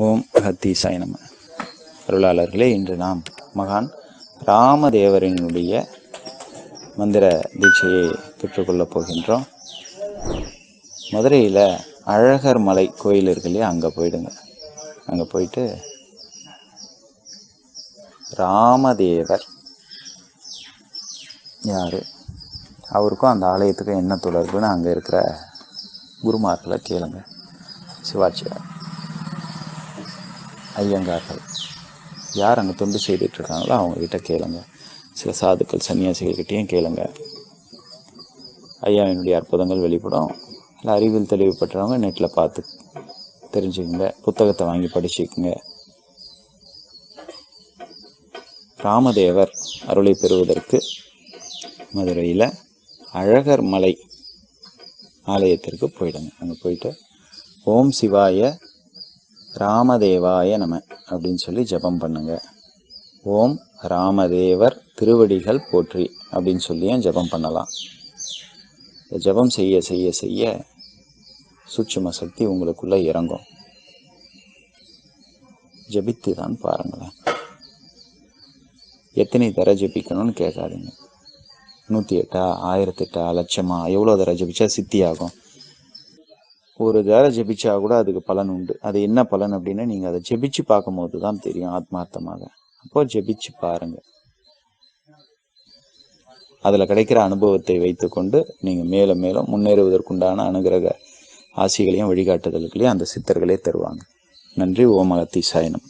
ஓம் அகத்தீசாய நம. அருளாளர்களே, இன்று நாம் மகான் ராமதேவரினுடைய மந்திர தீட்சையை பெற்றுக்கொள்ளப் போகின்றோம். மதுரையில் அழகர் மலை கோயில் இருக்கு இல்லையா, அங்கே போயிடுங்க. அங்கே போயிட்டு ராமதேவர் யார், அவருக்கும் அந்த ஆலயத்துக்கும் என்ன தொடர்புன்னு அங்கே இருக்கிற குருமார்களை கேளுங்க. சிவாச்சியார், ஐயங்கார்கள், யார் அங்கே தொண்டு செய்துட்ருக்காங்களோ அவங்கக்கிட்ட கேளுங்க. சில சாதுக்கள் சன்னியாசிகள்கிட்டையும் கேளுங்க. ஐயாவினுடைய அற்புதங்கள் வெளிப்படும். இல்லை அறிவில் தெளிவு பெற்றவங்க நெட்டில் பார்த்து தெரிஞ்சுக்குங்க, புத்தகத்தை வாங்கி படிச்சுக்குங்க. ராமதேவர் அருளை பெறுவதற்கு மதுரையில் அழகர் மலை ஆலயத்திற்கு போயிடுங்க. அங்கே போயிட்டு ஓம் சிவாய ராமதேவாய நம அப்படின்னு சொல்லி ஜபம் பண்ணுங்க. ஓம் ராமதேவர் திருவடிகள் போற்றி அப்படின்னு சொல்லியும் ஜபம் பண்ணலாம். ஜபம் செய்ய செய்ய செய்ய சூட்சும சக்தி உங்களுக்குள்ள இறங்கும். ஜபித்து தான் பாருங்களேன். எத்தனை தர ஜபிக்கணும்னு கேட்காதீங்க. 108, 1008, லட்சமா, எவ்வளோ தர ஜபிச்சா சித்தி ஆகும்? ஒரு தர ஜபிச்சா கூட அதுக்கு பலன் உண்டு. அது என்ன பலன் அப்படின்னா, நீங்கள் அதை ஜபிச்சு பார்க்கும் போது தான் தெரியும் ஆத்மார்த்தமாக. அப்போ ஜபிச்சு பாருங்க. அதில் கிடைக்கிற அனுபவத்தை வைத்துக்கொண்டு நீங்கள் மேலும் மேலும் முன்னேறுவதற்குண்டான அனுகிரக ஆசிகளையும் வழிகாட்டுதல்களையும் அந்த சித்தர்களே தருவாங்க. நன்றி. ஓம் அகத்தீசாய நம.